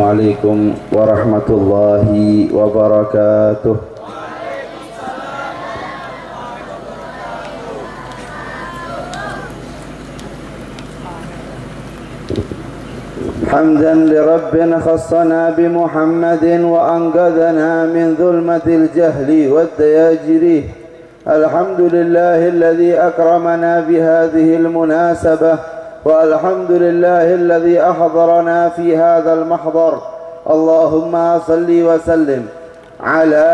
Assalamualaikum warahmatullahi wabarakatuh. حمدا لرب خصنا بمحمد وأنقذنا من ظلمة الجهل والدياجر. الحمد لله الذي أكرمنا بهذه المناسبة، والحمد لله الذي أحضرنا في هذا المحضر. اللهم صل وسلم على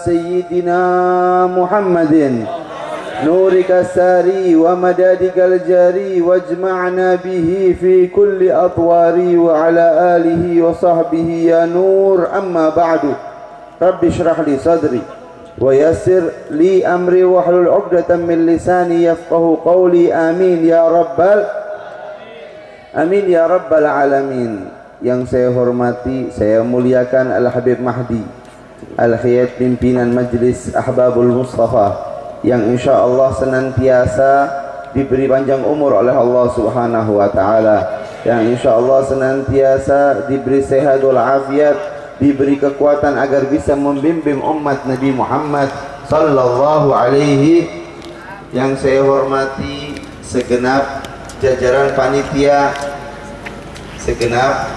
سيدنا محمد نورك الساري ومدادك الجاري، واجمعنا به في كل أطواري وعلى آله وصحبه يا نور. أما بعد، رب اشرح لي صدري ويسر لي أمري واحلل عقدة من لساني يفقه قولي. آمين يا رب العالمين. Yang saya hormati, saya muliakan Al-Habib Mahdi Al-Hiyad, pimpinan Majlis Ahbabul Mustafa, yang insya Allah senantiasa diberi panjang umur oleh Allah Subhanahu wa Ta'ala, yang insya Allah senantiasa diberi sehat wal afiat, diberi kekuatan agar bisa membimbing umat Nabi Muhammad sallallahu alaihi. Yang saya hormati segenap jajaran panitia, segenap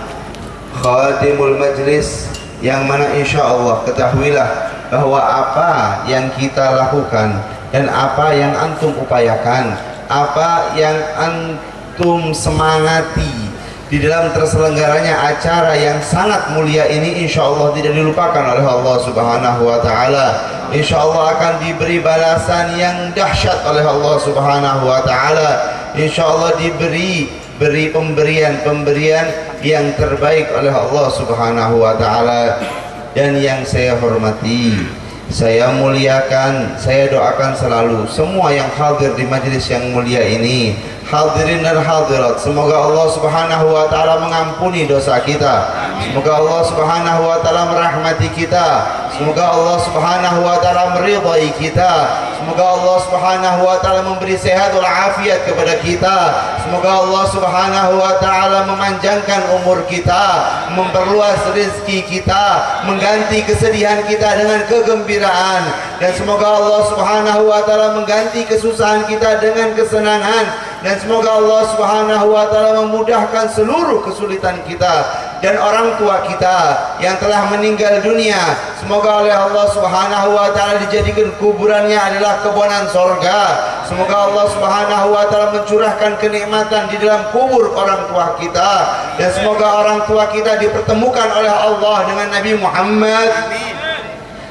khatimul majlis, yang mana insya Allah ketahuilah bahwa apa yang kita lakukan dan apa yang antum upayakan, apa yang antum semangati di dalam terselenggaranya acara yang sangat mulia ini, insya Allah tidak dilupakan oleh Allah Subhanahu wa Ta'ala. Insya Allah akan diberi balasan yang dahsyat oleh Allah Subhanahu wa Ta'ala. Insya Allah diberi pemberian yang terbaik oleh Allah Subhanahu wa Ta'ala. Dan yang saya hormati, saya muliakan, saya doakan selalu semua yang hadir di majelis yang mulia ini, hadirin dan hadirat, semoga Allah Subhanahu wa Ta'ala mengampuni dosa kita, semoga Allah Subhanahu wa Ta'ala merahmati kita, semoga Allah Subhanahu wa Ta'ala meridai kita, semoga Allah Subhanahu wa Ta'ala memberi sehat wal afiat kepada kita, semoga Allah Subhanahu wa Ta'ala memanjangkan umur kita, memperluas rezeki kita, mengganti kesedihan kita dengan kegembiraan, dan semoga Allah Subhanahu wa Ta'ala mengganti kesusahan kita dengan kesenangan, dan semoga Allah Subhanahu wa Ta'ala memudahkan seluruh kesulitan kita. Dan orang tua kita yang telah meninggal dunia, semoga oleh Allah Subhanahu wa Ta'ala dijadikan kuburannya adalah kebonan sorga. Semoga Allah Subhanahu wa Ta'ala mencurahkan kenikmatan di dalam kubur orang tua kita, dan semoga orang tua kita dipertemukan oleh Allah dengan Nabi Muhammad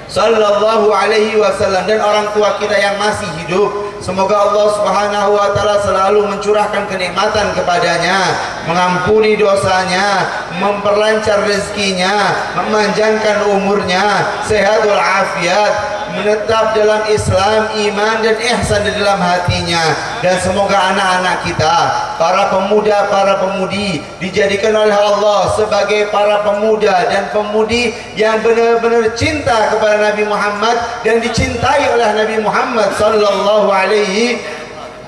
sallallahu alaihi wasallam. Dan orang tua kita yang masih hidup, semoga Allah Subhanahu wa Ta'ala selalu mencurahkan kenikmatan kepadanya, mengampuni dosanya, memperlancar rezekinya, memanjangkan umurnya, sehat wal afiat, menetap dalam Islam, iman dan ihsan di dalam hatinya. Dan semoga anak-anak kita, para pemuda, para pemudi, dijadikan oleh Allah sebagai para pemuda dan pemudi yang benar-benar cinta kepada Nabi Muhammad dan dicintai oleh Nabi Muhammad sallallahu alaihi,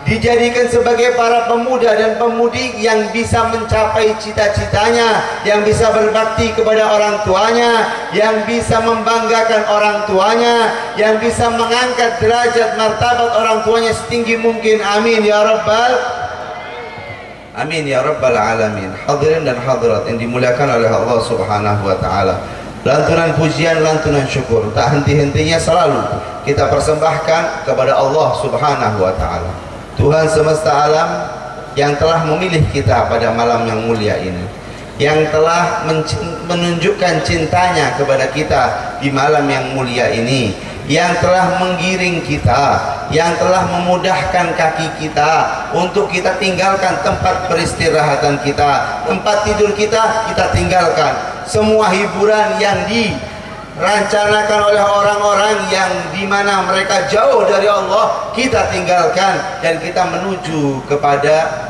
dijadikan sebagai para pemuda dan pemudi yang bisa mencapai cita-citanya, yang bisa berbakti kepada orang tuanya, yang bisa membanggakan orang tuanya, yang bisa mengangkat derajat martabat orang tuanya setinggi mungkin. Amin ya rabbal alamin. Hadirin dan hadirat yang dimuliakan oleh Allah Subhanahu wa Ta'ala, lantunan pujian, lantunan syukur tak henti-hentinya selalu kita persembahkan kepada Allah Subhanahu wa Ta'ala, Tuhan semesta alam, yang telah memilih kita pada malam yang mulia ini, yang telah menunjukkan cintanya kepada kita di malam yang mulia ini, yang telah menggiring kita, yang telah memudahkan kaki kita untuk kita tinggalkan tempat peristirahatan kita, tempat tidur kita tinggalkan. Semua hiburan yang dirancanakan oleh orang-orang yang dimana mereka jauh dari Allah, kita tinggalkan, dan kita menuju kepada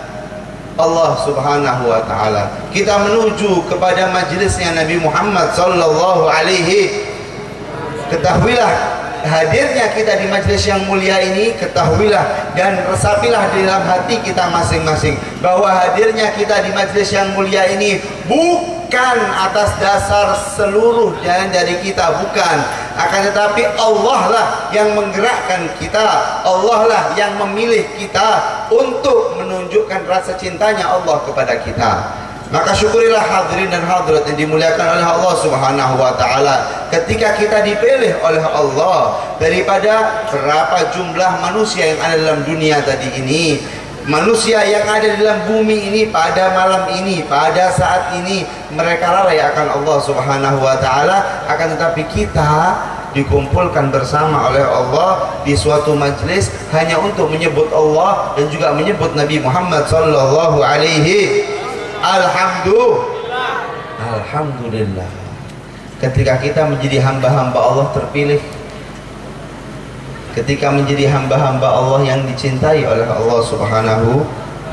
Allah Subhanahu wa Ta'ala. Kita menuju kepada majelisnya Nabi Muhammad sallallahu alaihi. Ketahuilah hadirnya kita di majelis yang mulia ini, ketahuilah dan resapilah di dalam hati kita masing-masing bahwa hadirnya kita di majelis yang mulia ini bukan bukan atas dasar seluruh jalan dari kita, bukan, akan tetapi Allah lah yang menggerakkan kita, Allah lah yang memilih kita untuk menunjukkan rasa cintanya Allah kepada kita. Maka syukurilah hadirin dan hadirat yang dimuliakan oleh Allah Subhanahu wa taala, ketika kita dipilih oleh Allah daripada berapa jumlah manusia yang ada dalam dunia tadi ini, manusia yang ada dalam bumi ini pada malam ini, pada saat ini, mereka lalai akan Allah Subhanahu wa taala, akan tetapi kita dikumpulkan bersama oleh Allah di suatu majlis hanya untuk menyebut Allah dan juga menyebut Nabi Muhammad sallallahu alaihi. Alhamdulillah. Ketika kita menjadi hamba-hamba Allah terpilih, ketika menjadi hamba-hamba Allah yang dicintai oleh Allah Subhanahu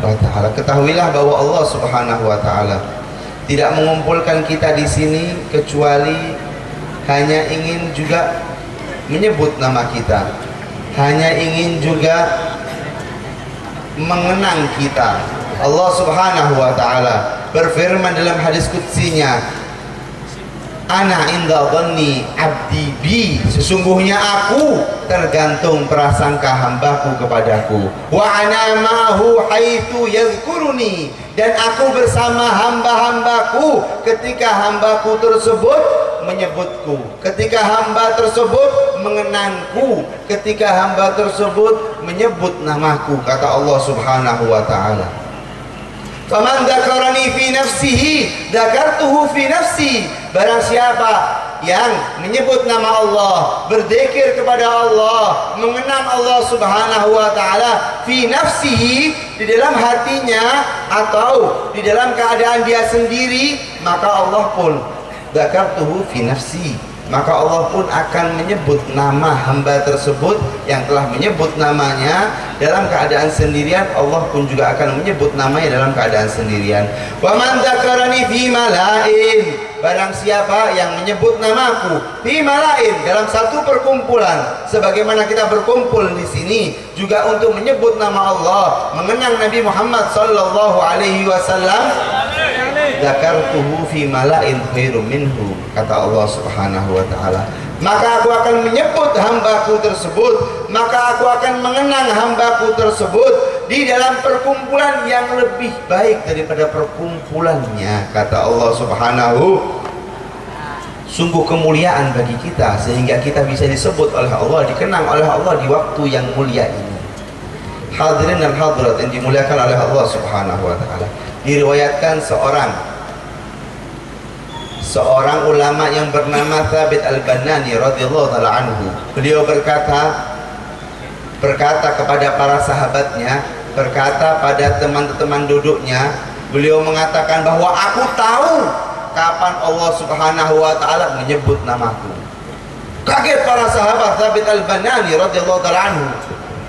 wa taala, ketahuilah bahwa Allah Subhanahu wa taala tidak mengumpulkan kita di sini kecuali hanya ingin juga menyebut nama kita, hanya ingin juga mengenang kita. Allah Subhanahu wa taala berfirman dalam hadis qudsinya, ana inda dhanni abdi bi, sesungguhnya aku tergantung prasangka hambaku kepadaku, wa ana ma'hu haitsu yadhkuruni, dan aku bersama hamba-hambaku ketika hambaku tersebut menyebutku, ketika hamba tersebut mengenangku, ketika hamba tersebut menyebut namaku, kata Allah Subhanahu wa taala. Faman dzakarani fi nafsihi dzakartuhu fi nafsi, barang siapa yang menyebut nama Allah, berzikir kepada Allah, mengenang Allah Subhanahu wa taala fi nafsihi, di dalam hatinya atau di dalam keadaan dia sendiri, maka Allah pun dzakartuhu fi nafsi, maka Allah pun akan menyebut nama hamba tersebut yang telah menyebut namanya dalam keadaan sendirian. Allah pun juga akan menyebut namanya dalam keadaan sendirian. Wa man dzakarani fi malain, barang siapa yang menyebut namaku fi malain, dalam satu perkumpulan, sebagaimana kita berkumpul di sini juga untuk menyebut nama Allah, mengenang Nabi Muhammad sallallahu alaihi wasallam, dzakartuhu fi malain khairum minhu, kata Allah Subhanahu wa taala, maka aku akan menyebut hambaku tersebut, maka aku akan mengenang hambaku tersebut di dalam perkumpulan yang lebih baik daripada perkumpulannya, kata Allah Subhanahu. Sungguh kemuliaan bagi kita sehingga kita bisa disebut oleh Allah, dikenang oleh Allah di waktu yang mulia ini. Hadirin dan hadirat yang dimuliakan oleh Allah Subhanahu wa taala, diriwayatkan seorang ulama yang bernama Thabit Al-Banani radhiyallahu taala anhu, beliau berkata kepada para sahabatnya, berkata pada teman-teman duduknya, beliau mengatakan bahwa aku tahu kapan Allah Subhanahu wa taala menyebut namaku. Kaget para sahabat. Thabit Al-Banani radhiyallahu taala anhu,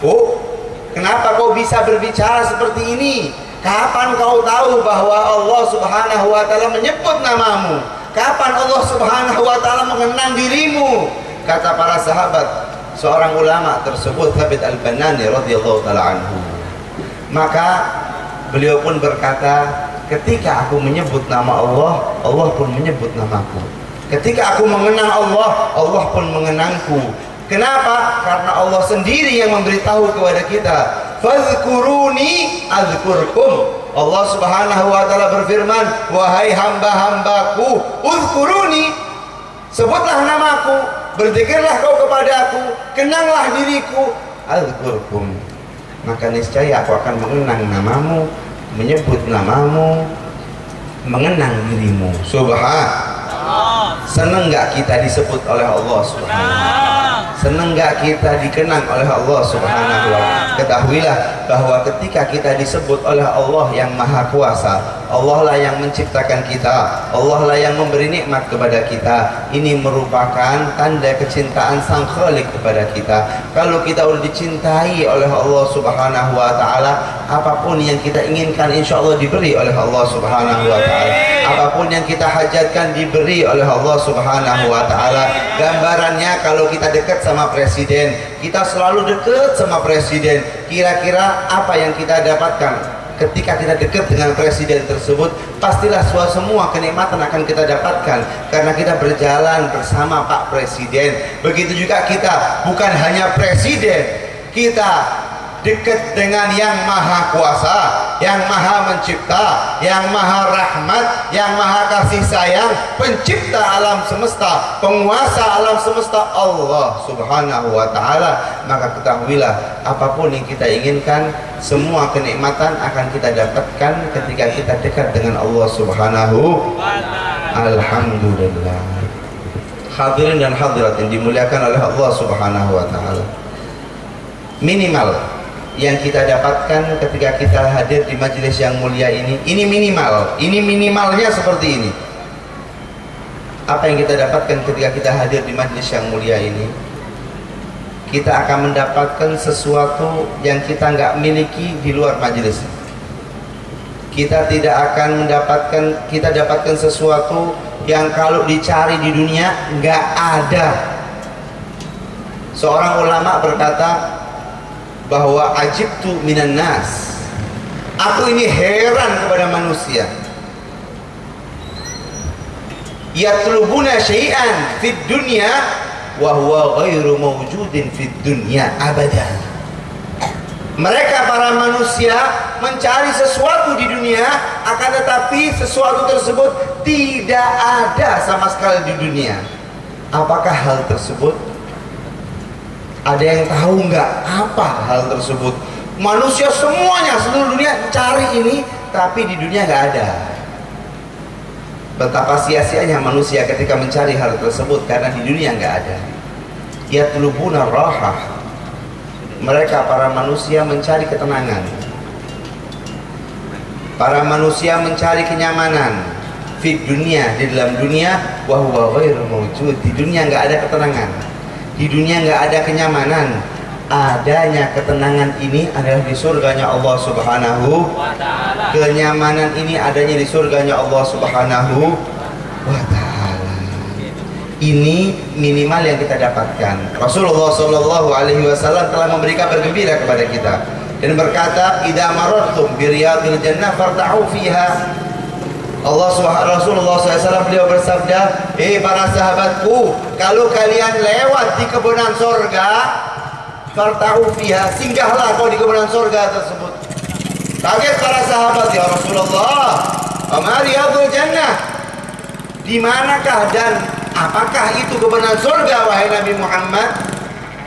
oh, kenapa kau bisa berbicara seperti ini? Kapan kau tahu bahwa Allah Subhanahu wa taala menyebut namamu? Kapan Allah Subhanahu wa taala mengenang dirimu? Kata para sahabat, seorang ulama tersebut Thabit Al-Banani radhiyallahu taala anhu, maka beliau pun berkata, ketika aku menyebut nama Allah, Allah pun menyebut namaku. Ketika aku mengenang Allah, Allah pun mengenangku. Kenapa? Karena Allah sendiri yang memberitahu kepada kita, fadhkuruni adzkurkum. Allah Subhanahu wa taala berfirman, wahai hamba-hambaku, uzkuruni, sebutlah namaku, berzikirlah kau kepadaku, kenanglah diriku, adzkurkum, maka niscaya aku akan mengenang namamu, menyebut namamu, mengenang dirimu. Subhanallah. Senang gak kita disebut oleh Allah Subhanahu? Senang gak kita dikenang oleh Allah Subhanahu wa ta'ala? Ketahuilah bahwa ketika kita disebut oleh Allah yang Maha Kuasa, Allah lah yang menciptakan kita, Allah lah yang memberi nikmat kepada kita. Ini merupakan tanda kecintaan Sang Khalik kepada kita. Kalau kita sudah dicintai oleh Allah Subhanahu wa ta'ala, apapun yang kita inginkan insya Allah diberi oleh Allah Subhanahu wa ta'ala. Apapun yang kita hajatkan diberi oleh Allah Subhanahu wa ta'ala. Gambarannya kalau kita dekat sama presiden, kita selalu dekat sama presiden, kira-kira apa yang kita dapatkan? ketika kita dekat dengan presiden tersebut, pastilah semua kenikmatan akan kita dapatkan karena kita berjalan bersama Pak Presiden. Begitu juga kita, bukan hanya presiden, kita dekat dengan yang maha kuasa, yang maha mencipta, yang maha rahmat, yang maha kasih sayang, pencipta alam semesta, penguasa alam semesta, Allah subhanahu wa ta'ala. Maka ketahuilah, apapun yang kita inginkan, semua kenikmatan akan kita dapatkan ketika kita dekat dengan Allah subhanahu wa ta'ala. Alhamdulillah. Hadirin dan hadirat yang dimuliakan oleh Allah subhanahu wa ta'ala, minimal yang kita dapatkan ketika kita hadir di majelis yang mulia ini minimal, ini minimalnya seperti ini. Apa yang kita dapatkan ketika kita hadir di majelis yang mulia ini? Kita akan mendapatkan sesuatu yang kita nggak miliki di luar majelis. Kita tidak akan dapatkan sesuatu yang kalau dicari di dunia nggak ada. Seorang ulama berkata bahwa ajibtu minan nas, aku ini heran kepada manusia, yatlubuna syai'an fid dunya wa huwa ghairu mawjudin fid dunya abadan. Mereka para manusia mencari sesuatu di dunia, akan tetapi sesuatu tersebut tidak ada sama sekali di dunia. Apakah hal tersebut? Ada yang tahu nggak apa hal tersebut? Manusia semuanya, seluruh dunia cari ini, tapi di dunia nggak ada. Betapa sia-sianya manusia ketika mencari hal tersebut karena di dunia nggak ada. Yatlubuna rahah. Mereka para manusia mencari ketenangan. Para manusia mencari kenyamanan. Di dunia, di dalam dunia, wa huwa ghairu mawjud. Di dunia nggak ada ketenangan. Di dunia nggak ada kenyamanan. Adanya ketenangan ini adalah di surganya Allah subhanahu wa ta'ala. Kenyamanan ini adanya di surganya Allah subhanahu wa ta'ala. Ini minimal yang kita dapatkan. Rasulullah sallallahu alaihi wasallam telah memberi kabar gembira kepada kita dan berkata, idza marartum bi riyadil jannah farta'u fiha. Rasulullah SAW beliau bersabda, para sahabatku, kalau kalian lewat di kebunan sorga, farta'u fiha, singgahlah kau di kebunan sorga tersebut. Kaget para sahabat, ya Rasulullah, ma riyadul jannah, di manakah dan apakah itu kebunan sorga wahai Nabi Muhammad,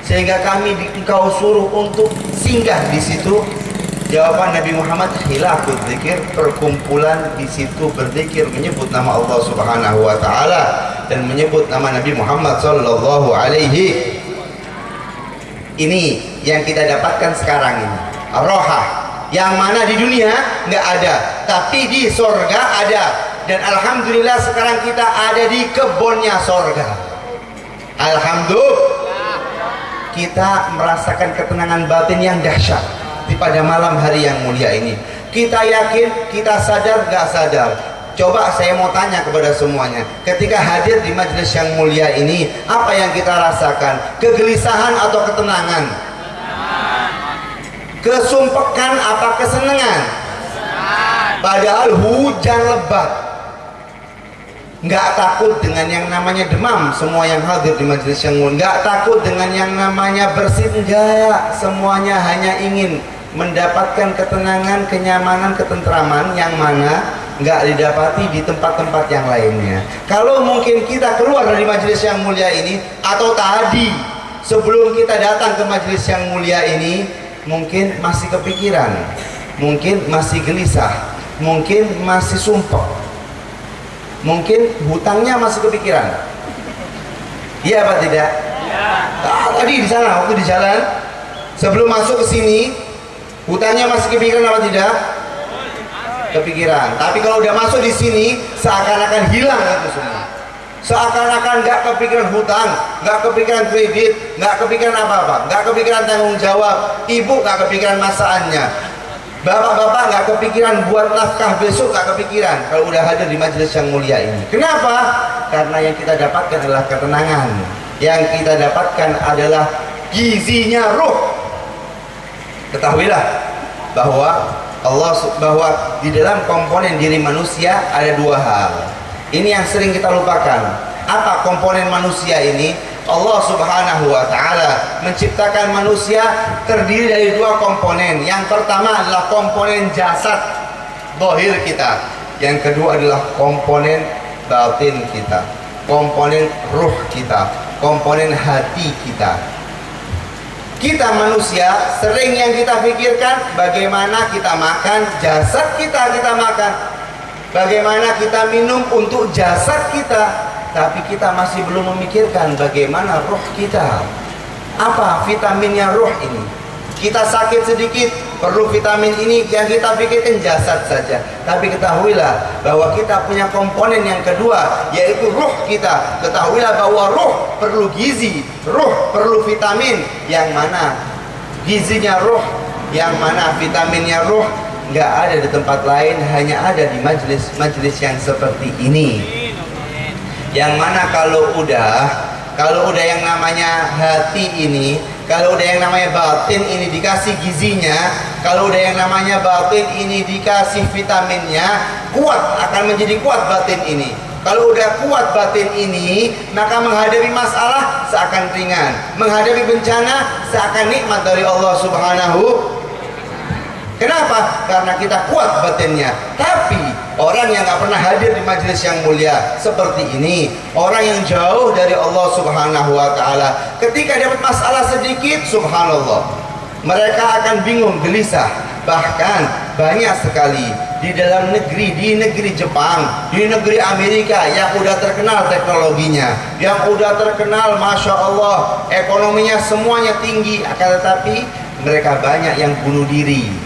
sehingga kami engkau suruh untuk singgah di situ? Jawaban Nabi Muhammad, khilafut dzikir, perkumpulan di situ berzikir, menyebut nama Allah Subhanahu wa taala dan menyebut nama Nabi Muhammad sallallahu alaihi. Ini yang kita dapatkan sekarang ini. Rohah yang mana di dunia nggak ada, tapi di sorga ada. Dan alhamdulillah sekarang kita ada di kebunnya sorga. Alhamdulillah, kita merasakan ketenangan batin yang dahsyat di pada malam hari yang mulia ini. Kita yakin, kita sadar, gak sadar. Coba saya mau tanya kepada semuanya, ketika hadir di majelis yang mulia ini, apa yang kita rasakan? Kegelisahan atau ketenangan? Kesumpekan apa kesenangan? Padahal hujan lebat. Nggak takut dengan yang namanya demam, semua yang hadir di majelis yang mulia. Nggak takut dengan yang namanya bersin, enggak. Semuanya hanya ingin mendapatkan ketenangan, kenyamanan, ketentraman yang mana nggak didapati di tempat-tempat yang lainnya. Kalau mungkin kita keluar dari majelis yang mulia ini, atau tadi sebelum kita datang ke majelis yang mulia ini, mungkin masih kepikiran, mungkin masih gelisah, mungkin masih sumpah, mungkin hutangnya masih kepikiran. Iya apa tidak? Ya. Tadi di sana, waktu di jalan sebelum masuk ke sini, hutangnya masih kepikiran apa tidak? Kepikiran. Tapi kalau udah masuk di sini, seakan-akan hilang itu semua. Seakan-akan nggak kepikiran hutang, nggak kepikiran kredit, nggak kepikiran apa-apa, nggak kepikiran tanggung jawab. Ibu nggak kepikiran masakannya, bapak-bapak nggak kepikiran buat nafkah besok, nggak kepikiran kalau udah hadir di majelis yang mulia ini. Kenapa? Karena yang kita dapatkan adalah ketenangan. Yang kita dapatkan adalah gizinya ruh. Ketahuilah bahwa bahwa di dalam komponen diri manusia ada dua hal. Ini yang sering kita lupakan. Apa komponen manusia ini? Allah Subhanahu wa Ta'ala menciptakan manusia terdiri dari dua komponen. Yang pertama adalah komponen jasad zahir kita. Yang kedua adalah komponen batin kita, komponen ruh kita, komponen hati kita. Kita manusia sering yang kita pikirkan bagaimana kita makan, jasad kita makan. Bagaimana kita minum untuk jasad kita. Tapi kita masih belum memikirkan bagaimana ruh kita. Apa vitaminnya ruh ini? Kita sakit sedikit, perlu vitamin ini, yang kita pikirkan jasad saja. Tapi ketahuilah bahwa kita punya komponen yang kedua, yaitu ruh kita. Ketahuilah bahwa ruh perlu gizi, ruh perlu vitamin. Yang mana gizinya ruh, yang mana vitaminnya ruh, nggak ada di tempat lain, hanya ada di majelis yang seperti ini. Yang mana kalau udah yang namanya hati ini, kalau udah yang namanya batin ini dikasih gizinya, kalau udah yang namanya batin ini dikasih vitaminnya, kuat, akan menjadi kuat batin ini. Kalau udah kuat batin ini, maka menghadapi masalah seakan ringan, menghadapi bencana seakan nikmat dari Allah Subhanahu. Kenapa? Karena kita kuat batinnya. Tapi orang yang gak pernah hadir di majelis yang mulia seperti ini, orang yang jauh dari Allah Subhanahu wa Ta'ala, ketika dapat masalah sedikit, subhanallah, mereka akan bingung, gelisah. Bahkan banyak sekali di dalam negeri, di negeri Jepang, di negeri Amerika yang udah terkenal teknologinya, yang udah terkenal Masya Allah ekonominya semuanya tinggi, akan tetapi mereka banyak yang bunuh diri.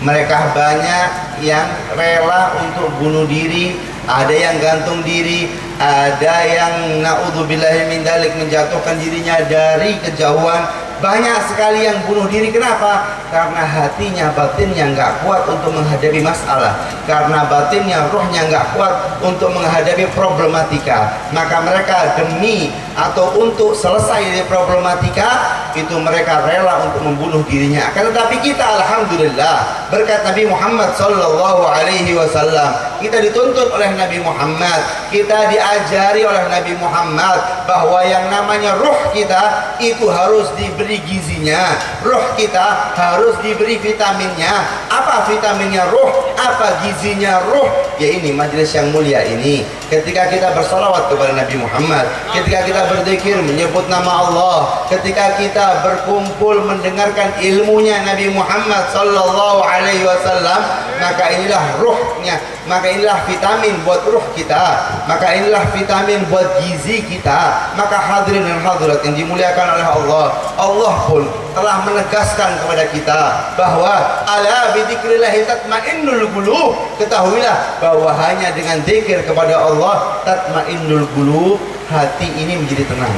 Mereka banyak yang rela untuk bunuh diri, ada yang gantung diri, ada yang na'udzubillahi min dzalik menjatuhkan dirinya dari kejauhan. Banyak sekali yang bunuh diri. Kenapa? Karena hatinya, batinnya nggak kuat untuk menghadapi masalah. Karena batinnya, ruhnya nggak kuat untuk menghadapi problematika. Maka mereka demi atau untuk selesai dari problematika itu mereka rela untuk membunuh dirinya. Akan tetapi kita alhamdulillah berkat Nabi Muhammad sallallahu alaihi wasallam, kita dituntut oleh Nabi Muhammad, kita diajari oleh Nabi Muhammad bahwa yang namanya ruh kita itu harus diberi gizinya, ruh kita harus diberi vitaminnya. Apa vitaminnya ruh? Apa gizinya ruh? Ya ini majelis yang mulia ini. Ketika kita bersolawat kepada Nabi Muhammad, ketika kita berzikir menyebut nama Allah, ketika kita berkumpul mendengarkan ilmunya Nabi Muhammad sallallahu alaihi wasallam, maka inilah ruhnya, maka inilah vitamin buat ruh kita, maka inilah vitamin buat gizi kita. Maka hadirin dan hadirat yang dimuliakan oleh Allah, Allah pun telah menegaskan kepada kita bahwa ala bidzikrillah tatmainnul qulub. Ketahuilah bahwa hanya dengan zikir kepada Allah tatmainnul qulub, hati ini menjadi tenang.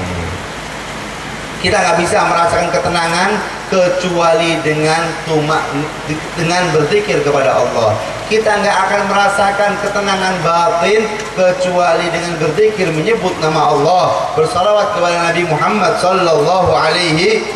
Kita nggak bisa merasakan ketenangan kecuali dengan berzikir kepada Allah. Kita nggak akan merasakan ketenangan batin kecuali dengan berzikir menyebut nama Allah, bersalawat kepada Nabi Muhammad sallallahu alaihi.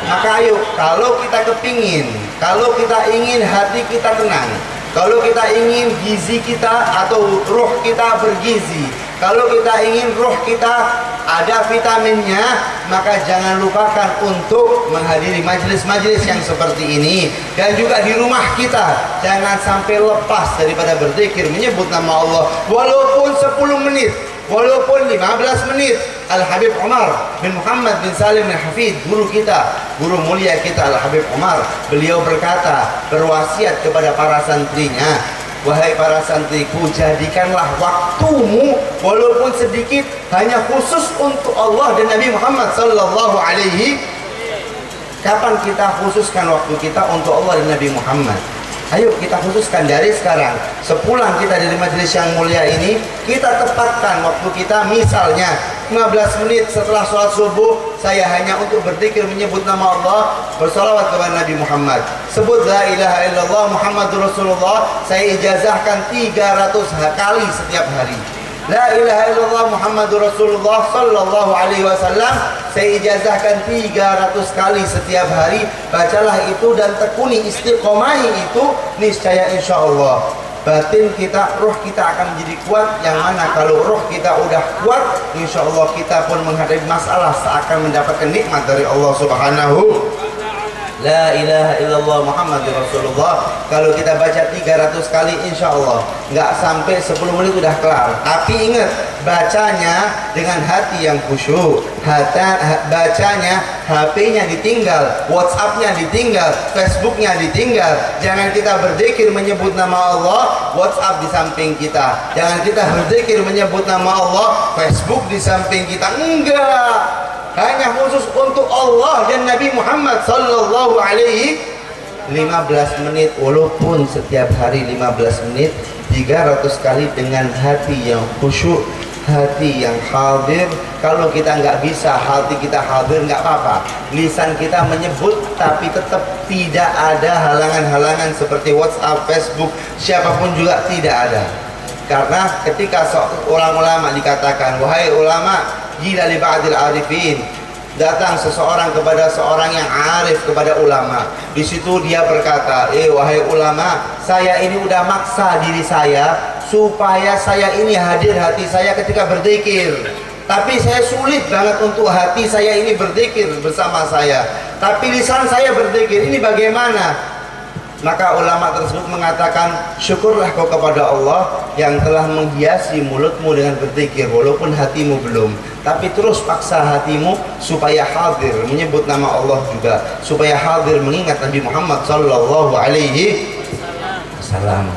Maka ayo, kalau kita kepingin, kalau kita ingin hati kita tenang, kalau kita ingin gizi kita atau ruh kita bergizi, kalau kita ingin ruh kita ada vitaminnya, maka jangan lupakan untuk menghadiri majelis-majelis yang seperti ini. Dan juga di rumah kita jangan sampai lepas daripada berzikir menyebut nama Allah, walaupun 10 menit, walaupun 15 menit. Al-Habib Umar bin Muhammad bin Salim bin Hafid, guru kita, guru mulia kita Al-Habib Umar, beliau berkata, berwasiat kepada para santrinya, wahai para santriku, jadikanlah waktumu walaupun sedikit hanya khusus untuk Allah dan Nabi Muhammad sallallahu alaihi. Kapan kita khususkan waktu kita untuk Allah dan Nabi Muhammad? Ayo kita khususkan dari sekarang. Sepulang kita dari majelis yang mulia ini, kita tepatkan waktu kita. Misalnya 15 menit setelah sholat subuh, saya hanya untuk berzikir menyebut nama Allah, bersalawat kepada Nabi Muhammad. Sebut la ilaha illallah Muhammadur Rasulullah, saya ijazahkan 300 kali setiap hari. La ilaha illallah Muhammadur Rasulullah sallallahu alaihi wasallam saya ijazahkan 300 kali setiap hari. Bacalah itu dan tekuni, istiqomahi itu, niscaya insya Allah batin kita, roh kita akan menjadi kuat. Yang mana kalau roh kita udah kuat, insya Allah kita pun menghadapi masalah seakan mendapatkan nikmat dari Allah Subhanahu. La ilaha illallah Muhammadur Rasulullah. Kalau kita baca 300 kali, insya Allah nggak sampai 10 menit udah kelar. Tapi ingat, bacanya dengan hati yang khusyuk. Bacanya, HP-nya ditinggal, WhatsApp-nya ditinggal, Facebook-nya ditinggal. Jangan kita berzikir menyebut nama Allah, WhatsApp di samping kita. Jangan kita berzikir menyebut nama Allah, Facebook di samping kita. Enggak, hanya khusus untuk Allah dan Nabi Muhammad sallallahu alaihi 15 menit, walaupun setiap hari 15 menit 300 kali dengan hati yang khusyuk, hati yang hadir. Kalau kita nggak bisa hati kita hadir, nggak apa-apa, lisan kita menyebut, tapi tetap tidak ada halangan-halangan seperti WhatsApp, Facebook, siapapun juga tidak ada. Karena ketika seorang ulama dikatakan, wahai ulama, gila li ba'dil arifin, datang seseorang kepada seorang yang arif, kepada ulama. Di situ dia berkata, wahai ulama, saya ini udah maksa diri saya supaya saya ini hadir hati saya ketika berzikir, tapi saya sulit banget untuk hati saya ini berzikir bersama saya, tapi lisan saya berzikir, ini bagaimana? Maka ulama tersebut mengatakan, syukurlah kau kepada Allah yang telah menghiasi mulutmu dengan berzikir, walaupun hatimu belum. Tapi terus paksa hatimu supaya hadir menyebut nama Allah juga, supaya hadir mengingat Nabi Muhammad sallallahu alaihi wasallam.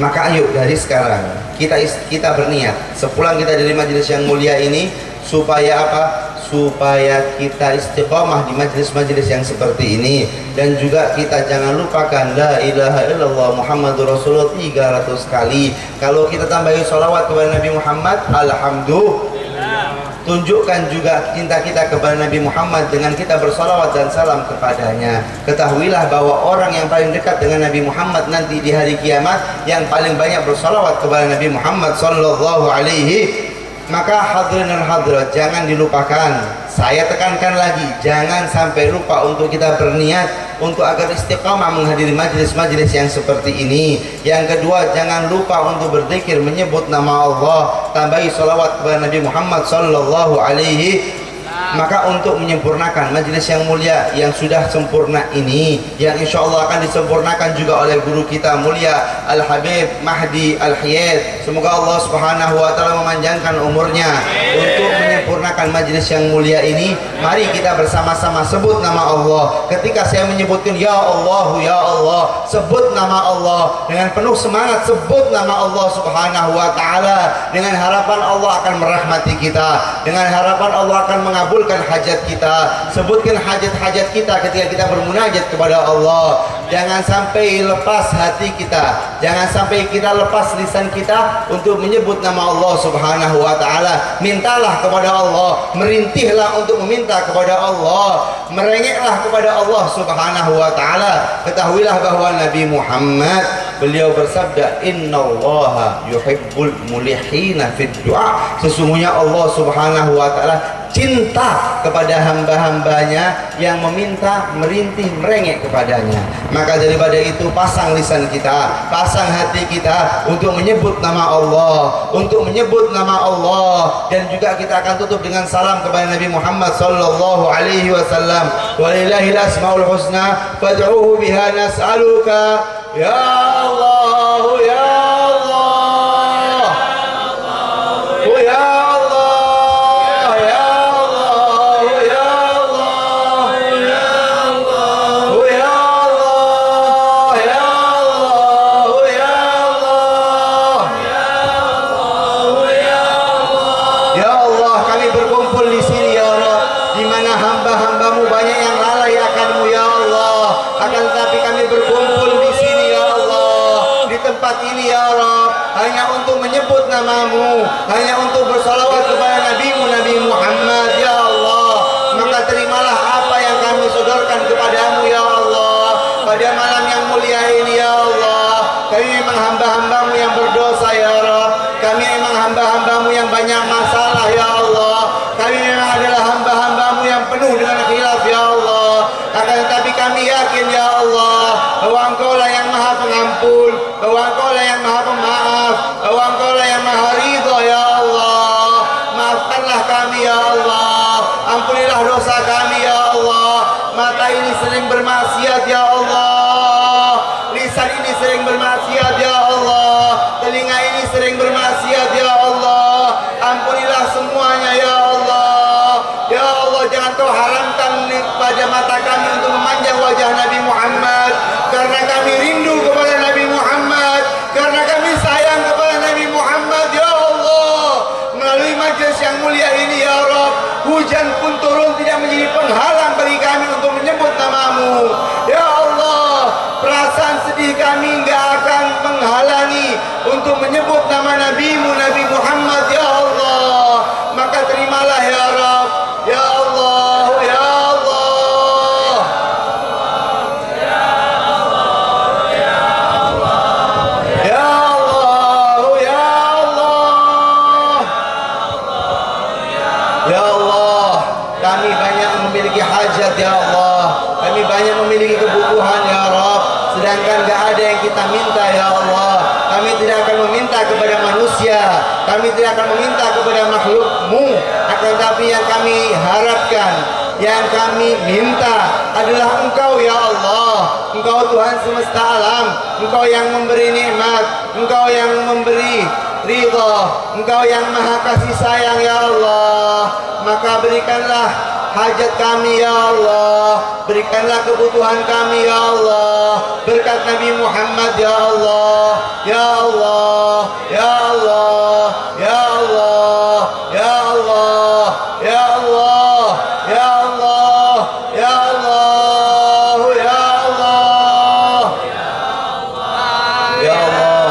Maka ayo dari sekarang kita berniat sepulang kita dari majelis yang mulia ini, supaya apa? Supaya kita istiqomah di majelis-majelis yang seperti ini. Dan juga kita jangan lupakan la ilaha illallah Muhammadur Rasulullah 300 kali. Kalau kita tambahi sholawat kepada Nabi Muhammad, alhamdulillah. Tunjukkan juga cinta kita kepada Nabi Muhammad dengan kita bersolawat dan salam kepadanya. Ketahuilah bahwa orang yang paling dekat dengan Nabi Muhammad nanti di hari kiamat, yang paling banyak bersolawat kepada Nabi Muhammad sallallahu alaihi. Maka hadirin dan hadirat, jangan dilupakan. Saya tekankan lagi, jangan sampai lupa untuk kita berniat untuk agar istiqamah menghadiri majelis-majelis yang seperti ini. Yang kedua, jangan lupa untuk berzikir menyebut nama Allah, tambahi salawat kepada Nabi Muhammad sallallahu alaihi. Maka untuk menyempurnakan majelis yang mulia yang sudah sempurna ini, yang insya Allah akan disempurnakan juga oleh guru kita mulia Al-Habib Mahdi Al-Hiyad, semoga Allah Subhanahu wa ta'ala memanjangkan umurnya. Untuk menyempurnakan majelis yang mulia ini, mari kita bersama-sama sebut nama Allah. Ketika saya menyebutkan ya Allah, ya Allah, sebut nama Allah dengan penuh semangat, sebut nama Allah Subhanahu wa ta'ala, dengan harapan Allah akan merahmati kita, dengan harapan Allah akan mengabulkan hajat kita. Sebutkan hajat-hajat kita ketika kita bermunajat kepada Allah. Jangan sampai lepas hati kita, jangan sampai kita lepas lisan kita untuk menyebut nama Allah Subhanahu wa ta'ala. Mintalah kepada Allah, merintihlah untuk meminta kepada Allah, merengeklah kepada Allah Subhanahu wa ta'ala. Ketahuilah bahwa Nabi Muhammad, beliau bersabda, innallaha yuhibbul mulihina fid du'a. Sesungguhnya Allah Subhanahu wa ta'ala cinta kepada hamba-hambanya yang meminta, merintih, merengek kepadanya. Maka daripada itu, pasang lisan kita, pasang hati kita untuk menyebut nama Allah, untuk menyebut nama Allah. Dan juga kita akan tutup dengan salam kepada Nabi Muhammad sallallahu alaihi wasallam. Walillahil asmaul husna fad'uhu biha nas'aluka ya Allah, ya namamu, hanya untuk bersalawat kepada Nabi-Mu, Nabi Muhammad, ya Allah. Maka terimalah apa yang kami sodorkan kepadamu, ya Allah, pada malam yang mulia ini, ya Allah. Kami memang hamba-hambamu yang berdosa, ya Rabb. Kami memang hamba-hambamu yang banyak masalah, ya Allah. Kami memang adalah hamba-hambamu yang pengampun, bahwa Engkau lah yang maha pemaaf, bahwa Engkau lah yang maha ridha ya Allah. Maafkanlah kami ya Allah, ampunilah dosa kami ya Allah. Mata ini sering bermaksiat ya Allah, lisan ini sering bermaksiat ya Allah, telinga ini sering bermaksiat ya Allah. Ampunilah semuanya ya Allah. Ya Allah, jangan Kau haramkan pada mata kami untuk memandang wajah Nabi Muhammad, karena kami rindu kepada Nabi Muhammad, karena kami sayang kepada Nabi Muhammad ya Allah. Melalui majlis yang mulia ini ya Rabb, hujan pun turun tidak menjadi penghalang bagi kami untuk menyebut namamu ya Allah. Perasaan sedih kami enggak akan menghalangi untuk menyebut nama Nabimu, Nabi Muhammad ya Allah. Maka terimalah ya Rabb ya Allah, ya Allah, ya Allah, ya Allah, ya Allah, ya Allah, ya Allah. Kami banyak memiliki hajat ya Allah, kami banyak memiliki kebutuhan ya Rabb, sedangkan gak ada yang kita minta ya Allah. Kami tidak akan meminta kepada manusia, kami tidak akan meminta kepada makhlukmu, akan tapi yang kami harapkan, yang kami minta adalah Engkau ya Allah. Engkau Tuhan semesta alam, Engkau yang memberi nikmat, Engkau yang memberi ridha, Engkau yang maha kasih sayang ya Allah. Maka berikanlah hajat kami ya Allah, berikanlah kebutuhan kami ya Allah, berkat Nabi Muhammad ya Allah, ya Allah, ya Allah, ya Allah, ya Allah, ya Allah, ya Allah, ya Allah, ya Allah, ya Allah,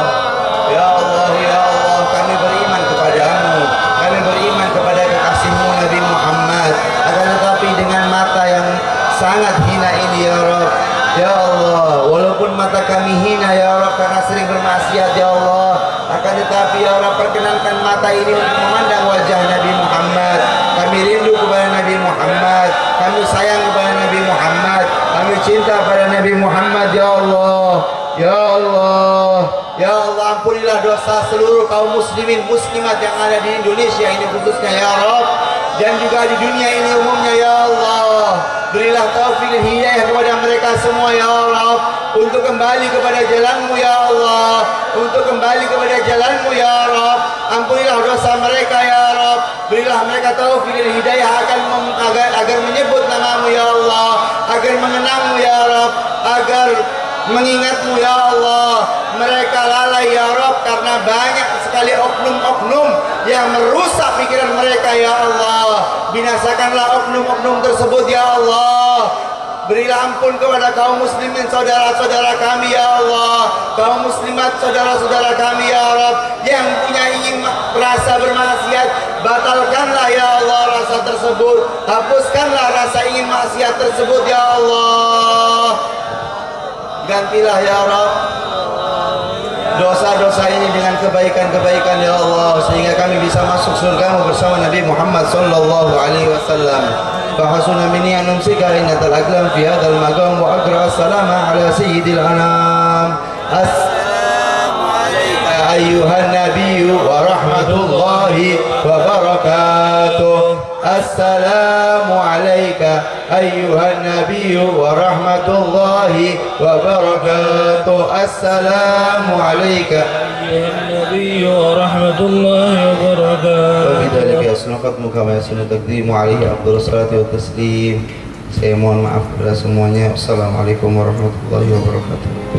ya Allah, ya Allah. Kami beriman kepadamu, kami beriman kepada kekasihmu Nabi Muhammad, akan tetapi dengan mata yang sangat hina ini ya Rabb ya Allah. Walaupun mata kami hina ya Rabb karena sering bermaksiat ya Allah, akan tetapi ya Rabb, perkenankan mata ini untuk memandang wajah Nabi Muhammad. Kami rindu kepada Nabi Muhammad, kami sayang kepada Nabi Muhammad, kami cinta pada Nabi Muhammad ya Allah, ya Allah, ya Allah. Ampunilah dosa seluruh kaum muslimin muslimat yang ada di Indonesia ini khususnya ya Rabb, dan juga di dunia ini umumnya ya Allah. Berilah taufik dan hidayah kepada mereka semua ya Rabb, untuk kembali kepada jalanmu ya Allah, untuk kembali kepada jalanmu ya Rabb. Ampunilah dosa mereka ya Rabb, berilah mereka taufik dan hidayah agar menyebut namamu ya Allah, agar mengenangmu ya Rabb, agar mengingatmu ya Allah. Mereka lalai ya Rabb karena banyak sekali oknum-oknum yang merusak pikiran mereka ya Allah. Binasakanlah oknum-oknum tersebut ya Allah. Berilah ampun kepada kaum muslimin saudara-saudara kami ya Allah, kaum muslimat saudara-saudara kami ya Rabb, yang punya ingin rasa bermaksiat, batalkanlah ya Allah rasa tersebut, hapuskanlah rasa ingin maksiat tersebut ya Allah. Gantilah ya Rabb dosa-dosa ini dengan kebaikan-kebaikan ya Allah, sehingga kami bisa masuk surga bersama Nabi Muhammad sallallahu alaihi wasallam. Fahasuna minni an numsika innatal aqlam fi hadzal maqam wa aqra as-salama ala sayyidil anam. Assalamu alayka ayyuhan nabiyyu wa rahmatullahi wa barakatuh. Assalamu alayka ayyuhan nabiyyu wa rahmatullahi wa barakatuh. Assalamu alayka ayyuhan nabiyyu wa rahmatullahi wa barakatuh. Wabidzalika yasnaqatmu kama yasnu taqdimu alaihi afdhalus salati wa taslim. Saya mohon maaf kepada semuanya. Assalamualaikum warahmatullahi wabarakatuh.